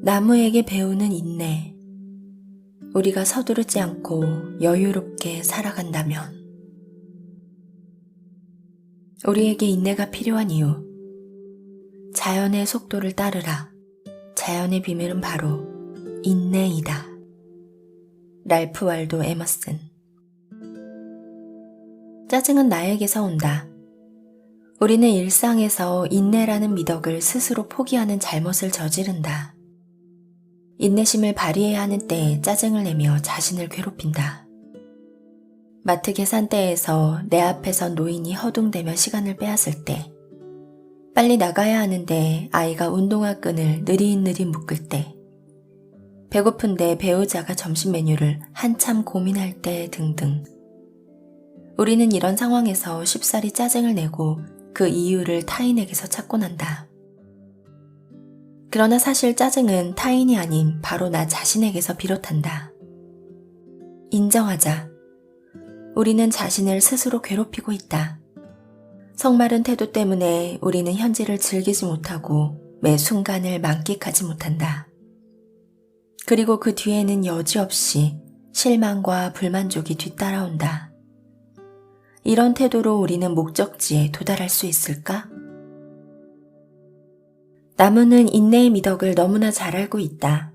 나무에게 배우는 인내. 우리가 서두르지 않고 여유롭게 살아간다면. 우리에게 인내가 필요한 이유. 자연의 속도를 따르라. 자연의 비밀은 바로 인내이다. 랄프 월도 에머슨. 짜증은 나에게서 온다. 우리는 일상에서 인내라는 미덕을 스스로 포기하는 잘못을 저지른다. 인내심을 발휘해야 하는 때에 짜증을 내며 자신을 괴롭힌다. 마트 계산대에서 내 앞에 선 노인이 허둥대며 시간을 빼앗을 때, 빨리 나가야 하는데 아이가 운동화 끈을 느릿느릿 묶을 때, 배고픈데 배우자가 점심 메뉴를 한참 고민할 때 등등. 우리는 이런 상황에서 쉽사리 짜증을 내고 그 이유를 타인에게서 찾곤 한다. 그러나 사실 짜증은 타인이 아닌 바로 나 자신에게서 비롯한다. 인정하자. 우리는 자신을 스스로 괴롭히고 있다. 성마른 태도 때문에 우리는 현재를 즐기지 못하고 매 순간을 만끽하지 못한다. 그리고 그 뒤에는 여지없이 실망과 불만족이 뒤따라온다. 이런 태도로 우리는 목적지에 도달할 수 있을까? 나무는 인내의 미덕을 너무나 잘 알고 있다.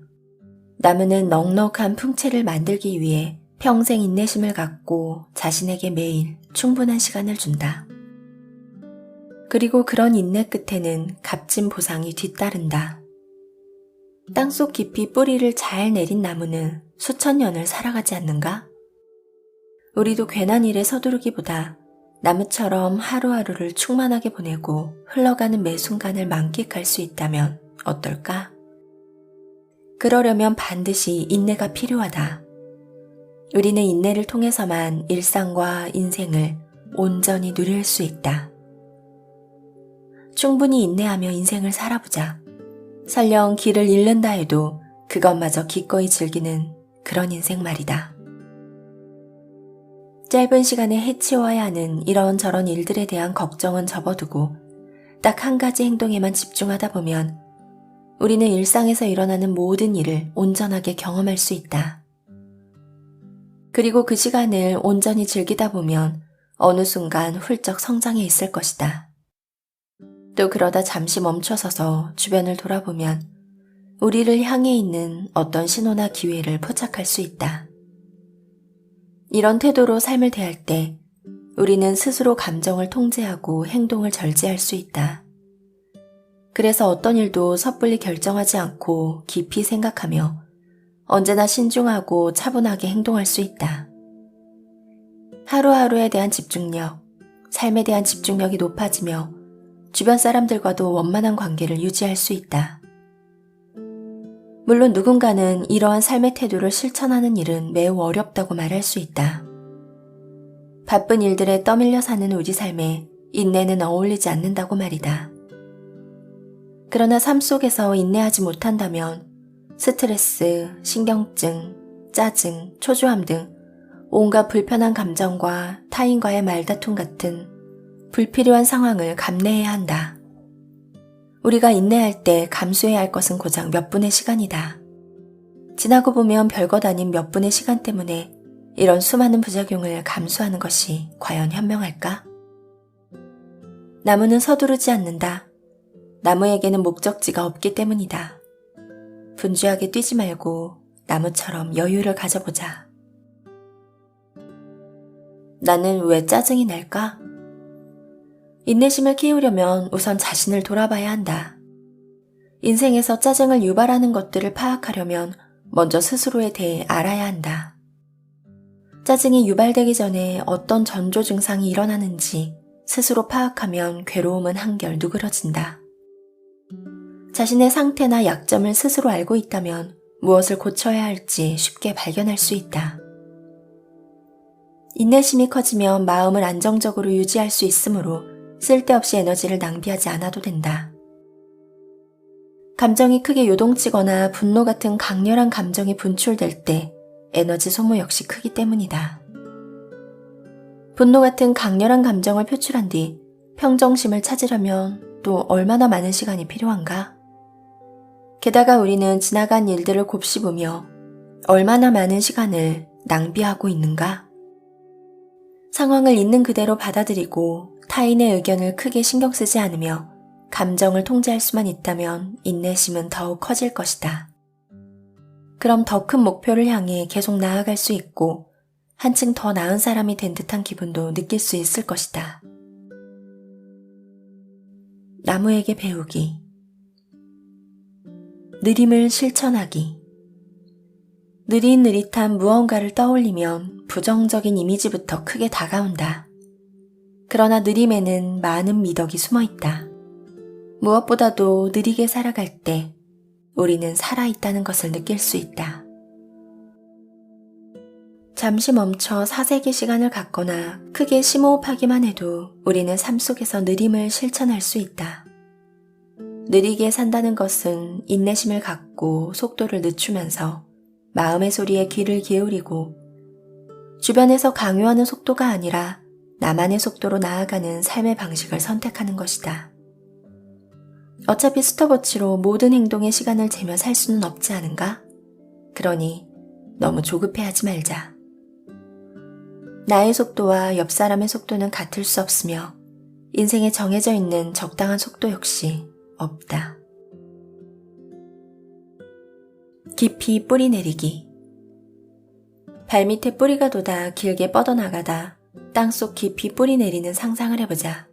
나무는 넉넉한 풍채를 만들기 위해 평생 인내심을 갖고 자신에게 매일 충분한 시간을 준다. 그리고 그런 인내 끝에는 값진 보상이 뒤따른다. 땅속 깊이 뿌리를 잘 내린 나무는 수천 년을 살아가지 않는가? 우리도 괜한 일에 서두르기보다 나무처럼 하루하루를 충만하게 보내고 흘러가는 매 순간을 만끽할 수 있다면 어떨까? 그러려면 반드시 인내가 필요하다. 우리는 인내를 통해서만 일상과 인생을 온전히 누릴 수 있다. 충분히 인내하며 인생을 살아보자. 설령 길을 잃는다 해도 그것마저 기꺼이 즐기는 그런 인생 말이다. 짧은 시간에 해치워야 하는 이런저런 일들에 대한 걱정은 접어두고 딱 한 가지 행동에만 집중하다 보면 우리는 일상에서 일어나는 모든 일을 온전하게 경험할 수 있다. 그리고 그 시간을 온전히 즐기다 보면 어느 순간 훌쩍 성장해 있을 것이다. 또 그러다 잠시 멈춰서서 주변을 돌아보면 우리를 향해 있는 어떤 신호나 기회를 포착할 수 있다. 이런 태도로 삶을 대할 때 우리는 스스로 감정을 통제하고 행동을 절제할 수 있다. 그래서 어떤 일도 섣불리 결정하지 않고 깊이 생각하며 언제나 신중하고 차분하게 행동할 수 있다. 하루하루에 대한 집중력, 삶에 대한 집중력이 높아지며 주변 사람들과도 원만한 관계를 유지할 수 있다. 물론 누군가는 이러한 삶의 태도를 실천하는 일은 매우 어렵다고 말할 수 있다. 바쁜 일들에 떠밀려 사는 우리 삶에 인내는 어울리지 않는다고 말이다. 그러나 삶 속에서 인내하지 못한다면 스트레스, 신경증, 짜증, 초조함 등 온갖 불편한 감정과 타인과의 말다툼 같은 불필요한 상황을 감내해야 한다. 우리가 인내할 때 감수해야 할 것은 고작 몇 분의 시간이다. 지나고 보면 별것 아닌 몇 분의 시간 때문에 이런 수많은 부작용을 감수하는 것이 과연 현명할까? 나무는 서두르지 않는다. 나무에게는 목적지가 없기 때문이다. 분주하게 뛰지 말고 나무처럼 여유를 가져보자. 나는 왜 짜증이 날까? 인내심을 키우려면 우선 자신을 돌아봐야 한다. 인생에서 짜증을 유발하는 것들을 파악하려면 먼저 스스로에 대해 알아야 한다. 짜증이 유발되기 전에 어떤 전조 증상이 일어나는지 스스로 파악하면 괴로움은 한결 누그러진다. 자신의 상태나 약점을 스스로 알고 있다면 무엇을 고쳐야 할지 쉽게 발견할 수 있다. 인내심이 커지면 마음을 안정적으로 유지할 수 있으므로 쓸데없이 에너지를 낭비하지 않아도 된다. 감정이 크게 요동치거나 분노 같은 강렬한 감정이 분출될 때 에너지 소모 역시 크기 때문이다. 분노 같은 강렬한 감정을 표출한 뒤 평정심을 찾으려면 또 얼마나 많은 시간이 필요한가? 게다가 우리는 지나간 일들을 곱씹으며 얼마나 많은 시간을 낭비하고 있는가? 상황을 있는 그대로 받아들이고 타인의 의견을 크게 신경 쓰지 않으며 감정을 통제할 수만 있다면 인내심은 더욱 커질 것이다. 그럼 더 큰 목표를 향해 계속 나아갈 수 있고 한층 더 나은 사람이 된 듯한 기분도 느낄 수 있을 것이다. 나무에게 배우기. 느림을 실천하기. 느릿느릿한 무언가를 떠올리면 부정적인 이미지부터 크게 다가온다. 그러나 느림에는 많은 미덕이 숨어 있다. 무엇보다도 느리게 살아갈 때 우리는 살아있다는 것을 느낄 수 있다. 잠시 멈춰 사색의 시간을 갖거나 크게 심호흡하기만 해도 우리는 삶 속에서 느림을 실천할 수 있다. 느리게 산다는 것은 인내심을 갖고 속도를 늦추면서 마음의 소리에 귀를 기울이고 주변에서 강요하는 속도가 아니라 나만의 속도로 나아가는 삶의 방식을 선택하는 것이다. 어차피 스톱워치로 모든 행동의 시간을 재며 살 수는 없지 않은가? 그러니 너무 조급해하지 말자. 나의 속도와 옆 사람의 속도는 같을 수 없으며 인생에 정해져 있는 적당한 속도 역시 없다. 깊이 뿌리 내리기. 발밑에 뿌리가 돋아 길게 뻗어나가다 땅속 깊이 뿌리 내리는 상상을 해보자.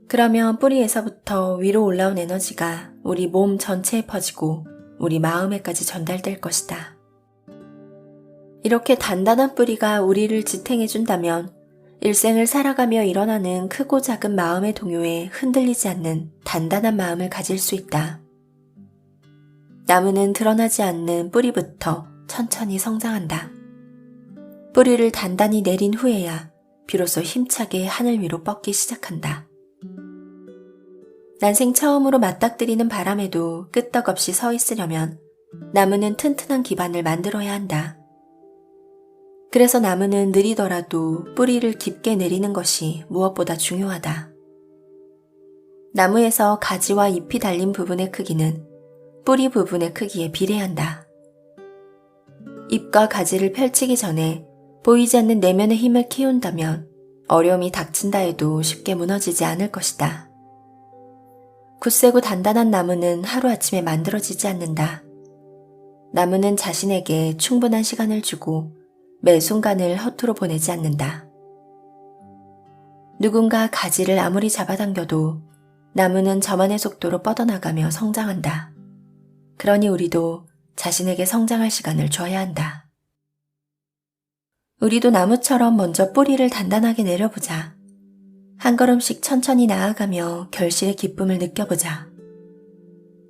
그러면 뿌리에서부터 위로 올라온 에너지가 우리 몸 전체에 퍼지고 우리 마음에까지 전달될 것이다. 이렇게 단단한 뿌리가 우리를 지탱해준다면 일생을 살아가며 일어나는 크고 작은 마음의 동요에 흔들리지 않는 단단한 마음을 가질 수 있다. 나무는 드러나지 않는 뿌리부터 천천히 성장한다. 뿌리를 단단히 내린 후에야 비로소 힘차게 하늘 위로 뻗기 시작한다. 난생 처음으로 맞닥뜨리는 바람에도 끄떡없이 서 있으려면 나무는 튼튼한 기반을 만들어야 한다. 그래서 나무는 느리더라도 뿌리를 깊게 내리는 것이 무엇보다 중요하다. 나무에서 가지와 잎이 달린 부분의 크기는 뿌리 부분의 크기에 비례한다. 잎과 가지를 펼치기 전에 보이지 않는 내면의 힘을 키운다면 어려움이 닥친다 해도 쉽게 무너지지 않을 것이다. 굳세고 단단한 나무는 하루아침에 만들어지지 않는다. 나무는 자신에게 충분한 시간을 주고 매 순간을 허투루 보내지 않는다. 누군가 가지를 아무리 잡아당겨도 나무는 저만의 속도로 뻗어나가며 성장한다. 그러니 우리도 자신에게 성장할 시간을 줘야 한다. 우리도 나무처럼 먼저 뿌리를 단단하게 내려보자. 한 걸음씩 천천히 나아가며 결실의 기쁨을 느껴보자.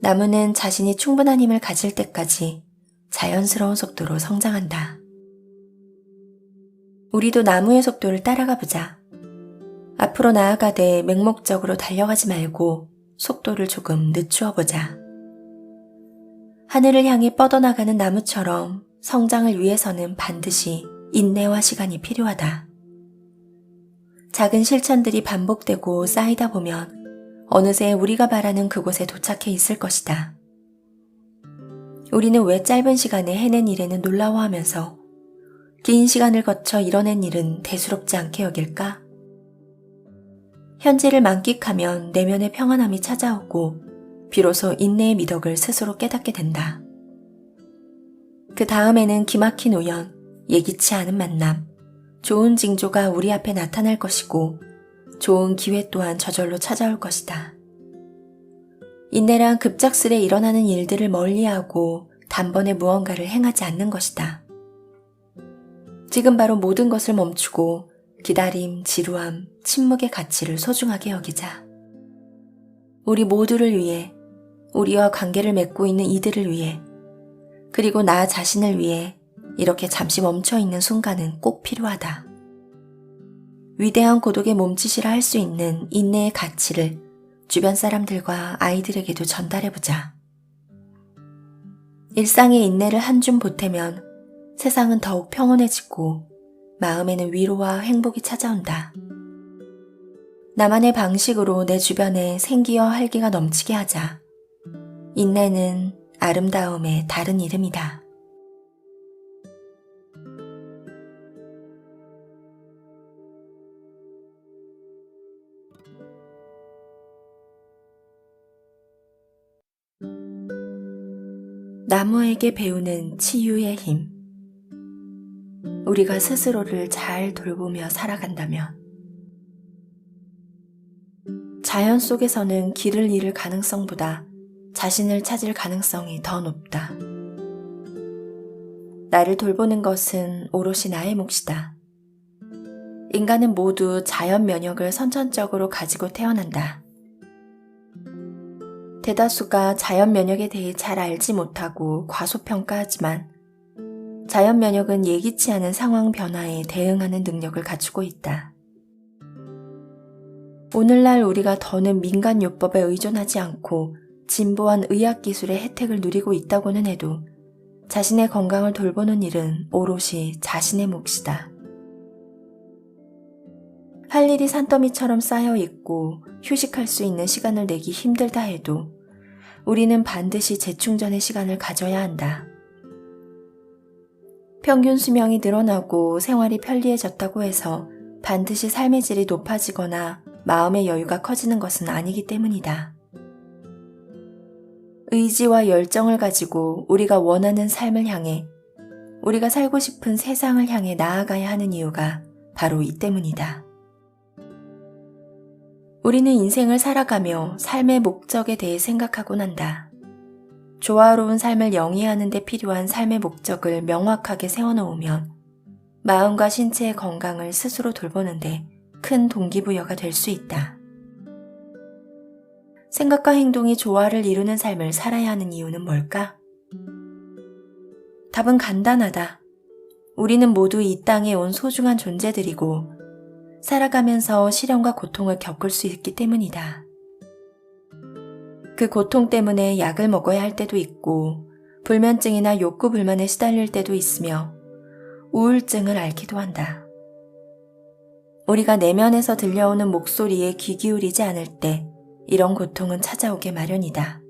나무는 자신이 충분한 힘을 가질 때까지 자연스러운 속도로 성장한다. 우리도 나무의 속도를 따라가 보자. 앞으로 나아가되 맹목적으로 달려가지 말고 속도를 조금 늦추어 보자. 하늘을 향해 뻗어나가는 나무처럼 성장을 위해서는 반드시 인내와 시간이 필요하다. 작은 실천들이 반복되고 쌓이다 보면 어느새 우리가 바라는 그곳에 도착해 있을 것이다. 우리는 왜 짧은 시간에 해낸 일에는 놀라워하면서 긴 시간을 거쳐 이뤄낸 일은 대수롭지 않게 여길까? 현재를 만끽하면 내면의 평안함이 찾아오고 비로소 인내의 미덕을 스스로 깨닫게 된다. 그 다음에는 기막힌 우연, 예기치 않은 만남, 좋은 징조가 우리 앞에 나타날 것이고 좋은 기회 또한 저절로 찾아올 것이다. 인내란 급작스레 일어나는 일들을 멀리하고 단번에 무언가를 행하지 않는 것이다. 지금 바로 모든 것을 멈추고 기다림, 지루함, 침묵의 가치를 소중하게 여기자. 우리 모두를 위해, 우리와 관계를 맺고 있는 이들을 위해, 그리고 나 자신을 위해 이렇게 잠시 멈춰있는 순간은 꼭 필요하다. 위대한 고독의 몸짓이라 할 수 있는 인내의 가치를 주변 사람들과 아이들에게도 전달해보자. 일상의 인내를 한 줌 보태면 세상은 더욱 평온해지고 마음에는 위로와 행복이 찾아온다. 나만의 방식으로 내 주변에 생기와 활기가 넘치게 하자. 인내는 아름다움의 다른 이름이다. 나무에게 배우는 치유의 힘. 우리가 스스로를 잘 돌보며 살아간다면 자연 속에서는 길을 잃을 가능성보다 자신을 찾을 가능성이 더 높다. 나를 돌보는 것은 오롯이 나의 몫이다. 인간은 모두 자연 면역을 선천적으로 가지고 태어난다. 대다수가 자연 면역에 대해 잘 알지 못하고 과소평가하지만 자연 면역은 예기치 않은 상황 변화에 대응하는 능력을 갖추고 있다. 오늘날 우리가 더는 민간요법에 의존하지 않고 진보한 의학기술의 혜택을 누리고 있다고는 해도 자신의 건강을 돌보는 일은 오롯이 자신의 몫이다. 할 일이 산더미처럼 쌓여 있고 휴식할 수 있는 시간을 내기 힘들다 해도 우리는 반드시 재충전의 시간을 가져야 한다. 평균 수명이 늘어나고 생활이 편리해졌다고 해서 반드시 삶의 질이 높아지거나 마음의 여유가 커지는 것은 아니기 때문이다. 의지와 열정을 가지고 우리가 원하는 삶을 향해, 우리가 살고 싶은 세상을 향해 나아가야 하는 이유가 바로 이 때문이다. 우리는 인생을 살아가며 삶의 목적에 대해 생각하곤 한다. 조화로운 삶을 영위하는 데 필요한 삶의 목적을 명확하게 세워놓으면 마음과 신체의 건강을 스스로 돌보는데 큰 동기부여가 될 수 있다. 생각과 행동이 조화를 이루는 삶을 살아야 하는 이유는 뭘까? 답은 간단하다. 우리는 모두 이 땅에 온 소중한 존재들이고 살아가면서 시련과 고통을 겪을 수 있기 때문이다. 그 고통 때문에 약을 먹어야 할 때도 있고 불면증이나 욕구 불만에 시달릴 때도 있으며 우울증을 앓기도 한다. 우리가 내면에서 들려오는 목소리에 귀 기울이지 않을 때 이런 고통은 찾아오게 마련이다.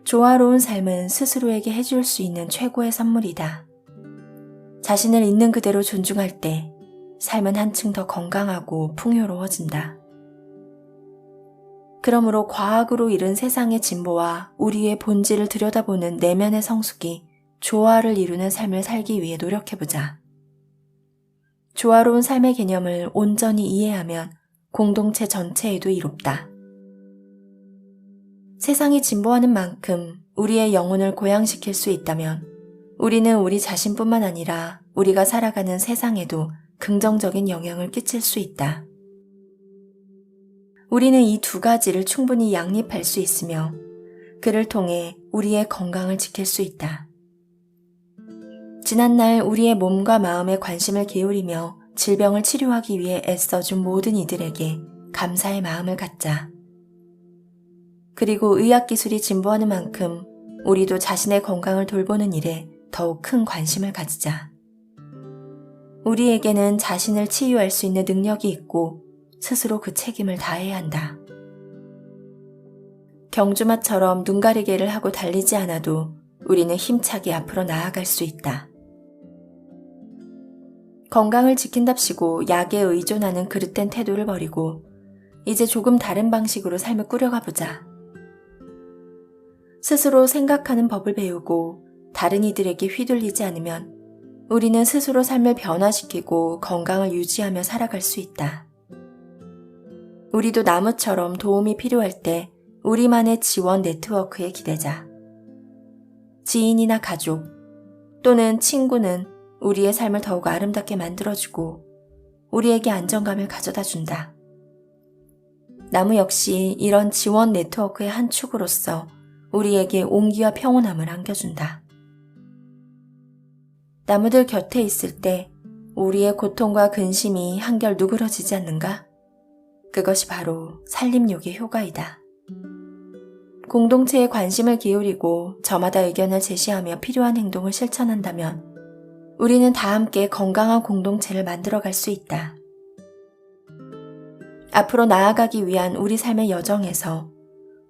조화로운 삶은 스스로에게 해줄 수 있는 최고의 선물이다. 자신을 있는 그대로 존중할 때 삶은 한층 더 건강하고 풍요로워진다. 그러므로 과학으로 이룬 세상의 진보와 우리의 본질을 들여다보는 내면의 성숙이 조화를 이루는 삶을 살기 위해 노력해보자. 조화로운 삶의 개념을 온전히 이해하면 공동체 전체에도 이롭다. 세상이 진보하는 만큼 우리의 영혼을 고양시킬 수 있다면 우리는 우리 자신뿐만 아니라 우리가 살아가는 세상에도 긍정적인 영향을 끼칠 수 있다. 우리는 이 두 가지를 충분히 양립할 수 있으며 그를 통해 우리의 건강을 지킬 수 있다. 지난날 우리의 몸과 마음에 관심을 기울이며 질병을 치료하기 위해 애써준 모든 이들에게 감사의 마음을 갖자. 그리고 의학기술이 진보하는 만큼 우리도 자신의 건강을 돌보는 일에 더욱 큰 관심을 가지자. 우리에게는 자신을 치유할 수 있는 능력이 있고 스스로 그 책임을 다해야 한다. 경주마처럼 눈가리개를 하고 달리지 않아도 우리는 힘차게 앞으로 나아갈 수 있다. 건강을 지킨답시고 약에 의존하는 그릇된 태도를 버리고 이제 조금 다른 방식으로 삶을 꾸려가보자. 스스로 생각하는 법을 배우고 다른 이들에게 휘둘리지 않으면 우리는 스스로 삶을 변화시키고 건강을 유지하며 살아갈 수 있다. 우리도 나무처럼 도움이 필요할 때 우리만의 지원 네트워크에 기대자. 지인이나 가족 또는 친구는 우리의 삶을 더욱 아름답게 만들어주고 우리에게 안정감을 가져다 준다. 나무 역시 이런 지원 네트워크의 한 축으로서 우리에게 온기와 평온함을 안겨준다. 나무들 곁에 있을 때 우리의 고통과 근심이 한결 누그러지지 않는가? 그것이 바로 산림욕의 효과이다. 공동체에 관심을 기울이고 저마다 의견을 제시하며 필요한 행동을 실천한다면 우리는 다 함께 건강한 공동체를 만들어갈 수 있다. 앞으로 나아가기 위한 우리 삶의 여정에서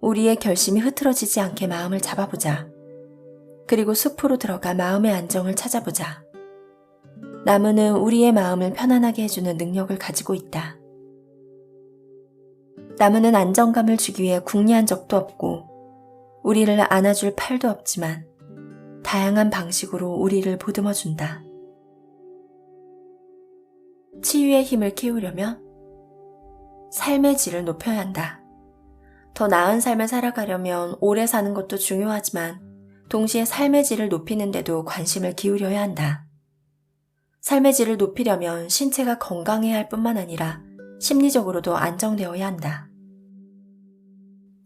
우리의 결심이 흐트러지지 않게 마음을 잡아보자. 그리고 숲으로 들어가 마음의 안정을 찾아보자. 나무는 우리의 마음을 편안하게 해주는 능력을 가지고 있다. 나무는 안정감을 주기 위해 궁리한 적도 없고 우리를 안아줄 팔도 없지만 다양한 방식으로 우리를 보듬어준다. 치유의 힘을 키우려면 삶의 질을 높여야 한다. 더 나은 삶을 살아가려면 오래 사는 것도 중요하지만 동시에 삶의 질을 높이는 데도 관심을 기울여야 한다. 삶의 질을 높이려면 신체가 건강해야 할 뿐만 아니라 심리적으로도 안정되어야 한다.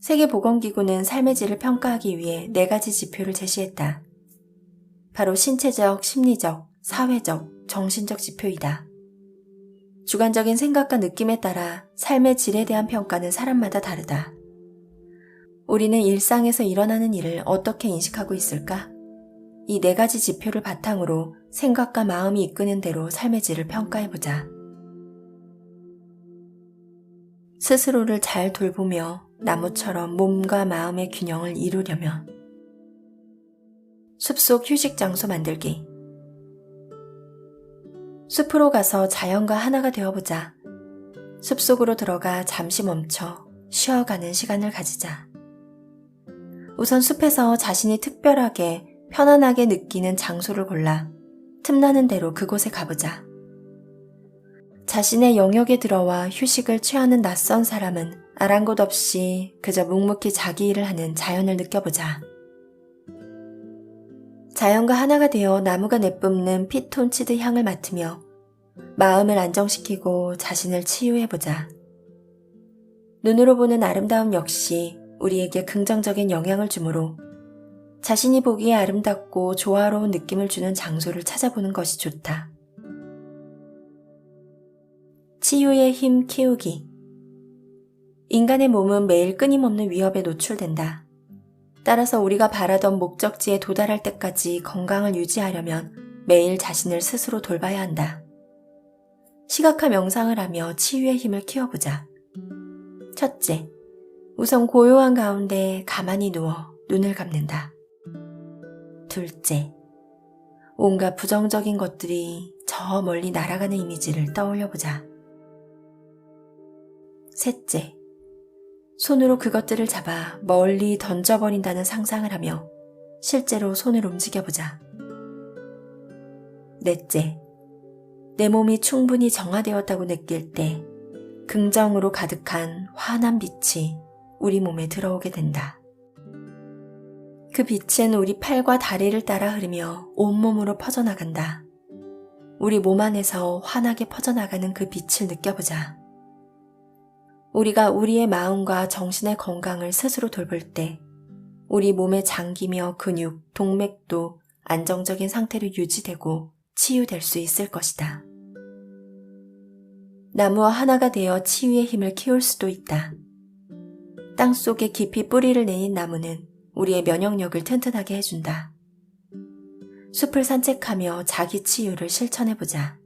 세계보건기구는 삶의 질을 평가하기 위해 4가지 지표를 제시했다. 바로 신체적, 심리적, 사회적, 정신적 지표이다. 주관적인 생각과 느낌에 따라 삶의 질에 대한 평가는 사람마다 다르다. 우리는 일상에서 일어나는 일을 어떻게 인식하고 있을까? 이 4가지 지표를 바탕으로 생각과 마음이 이끄는 대로 삶의 질을 평가해보자. 스스로를 잘 돌보며 나무처럼 몸과 마음의 균형을 이루려면 숲속 휴식 장소 만들기. 숲으로 가서 자연과 하나가 되어보자. 숲속으로 들어가 잠시 멈춰 쉬어가는 시간을 가지자. 우선 숲에서 자신이 특별하게 편안하게 느끼는 장소를 골라 틈나는 대로 그곳에 가보자. 자신의 영역에 들어와 휴식을 취하는 낯선 사람은 아랑곳 없이 그저 묵묵히 자기 일을 하는 자연을 느껴보자. 자연과 하나가 되어 나무가 내뿜는 피톤치드 향을 맡으며 마음을 안정시키고 자신을 치유해보자. 눈으로 보는 아름다움 역시 우리에게 긍정적인 영향을 주므로 자신이 보기에 아름답고 조화로운 느낌을 주는 장소를 찾아보는 것이 좋다. 치유의 힘 키우기. 인간의 몸은 매일 끊임없는 위협에 노출된다. 따라서 우리가 바라던 목적지에 도달할 때까지 건강을 유지하려면 매일 자신을 스스로 돌봐야 한다. 시각화 명상을 하며 치유의 힘을 키워보자. 첫째, 우선 고요한 가운데 가만히 누워 눈을 감는다. 둘째, 온갖 부정적인 것들이 저 멀리 날아가는 이미지를 떠올려보자. 셋째, 손으로 그것들을 잡아 멀리 던져버린다는 상상을 하며 실제로 손을 움직여보자. 넷째, 내 몸이 충분히 정화되었다고 느낄 때 긍정으로 가득한 환한 빛이 우리 몸에 들어오게 된다. 그 빛은 우리 팔과 다리를 따라 흐르며 온몸으로 퍼져나간다. 우리 몸 안에서 환하게 퍼져나가는 그 빛을 느껴보자. 우리가 우리의 마음과 정신의 건강을 스스로 돌볼 때 우리 몸의 장기며 근육, 동맥도 안정적인 상태로 유지되고 치유될 수 있을 것이다. 나무와 하나가 되어 치유의 힘을 키울 수도 있다. 땅속에 깊이 뿌리를 내린 나무는 우리의 면역력을 튼튼하게 해준다. 숲을 산책하며 자기 치유를 실천해보자.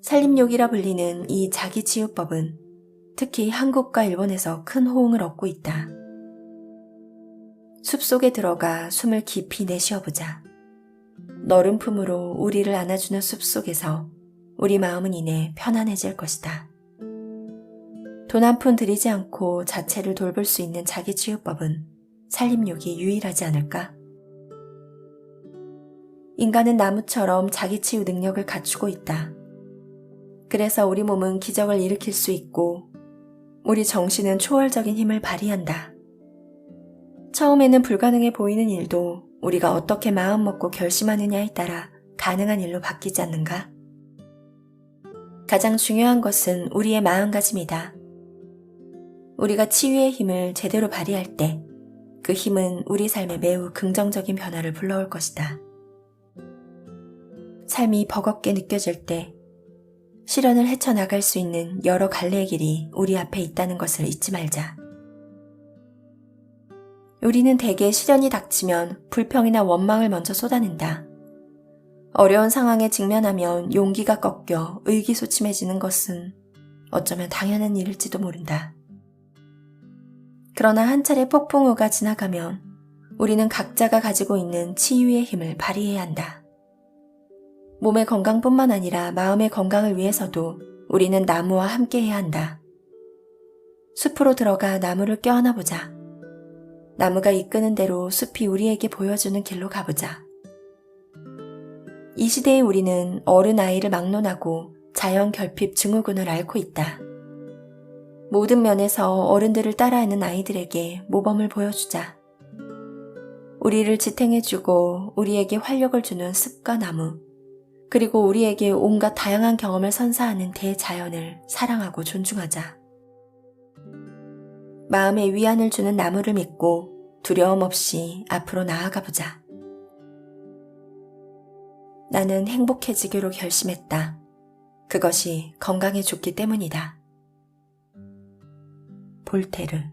산림욕이라 불리는 이 자기치유법은 특히 한국과 일본에서 큰 호응을 얻고 있다. 숲속에 들어가 숨을 깊이 내쉬어보자. 너른 품으로 우리를 안아주는 숲속에서 우리 마음은 이내 편안해질 것이다. 돈 한 푼 들이지 않고 자체를 돌볼 수 있는 자기치유법은 산림욕이 유일하지 않을까? 인간은 나무처럼 자기치유 능력을 갖추고 있다. 그래서 우리 몸은 기적을 일으킬 수 있고 우리 정신은 초월적인 힘을 발휘한다. 처음에는 불가능해 보이는 일도 우리가 어떻게 마음먹고 결심하느냐에 따라 가능한 일로 바뀌지 않는가? 가장 중요한 것은 우리의 마음가짐이다. 우리가 치유의 힘을 제대로 발휘할 때 그 힘은 우리 삶에 매우 긍정적인 변화를 불러올 것이다. 삶이 버겁게 느껴질 때 시련을 헤쳐나갈 수 있는 여러 갈래의 길이 우리 앞에 있다는 것을 잊지 말자. 우리는 대개 시련이 닥치면 불평이나 원망을 먼저 쏟아낸다. 어려운 상황에 직면하면 용기가 꺾여 의기소침해지는 것은 어쩌면 당연한 일일지도 모른다. 그러나 한 차례 폭풍우가 지나가면 우리는 각자가 가지고 있는 치유의 힘을 발휘해야 한다. 몸의 건강뿐만 아니라 마음의 건강을 위해서도 우리는 나무와 함께해야 한다. 숲으로 들어가 나무를 껴안아 보자. 나무가 이끄는 대로 숲이 우리에게 보여주는 길로 가보자. 이 시대의 우리는 어른 아이를 막론하고 자연 결핍 증후군을 앓고 있다. 모든 면에서 어른들을 따라하는 아이들에게 모범을 보여주자. 우리를 지탱해주고 우리에게 활력을 주는 숲과 나무, 그리고 우리에게 온갖 다양한 경험을 선사하는 대자연을 사랑하고 존중하자. 마음에 위안을 주는 나무를 믿고 두려움 없이 앞으로 나아가 보자. 나는 행복해지기로 결심했다. 그것이 건강에 좋기 때문이다. 볼테르.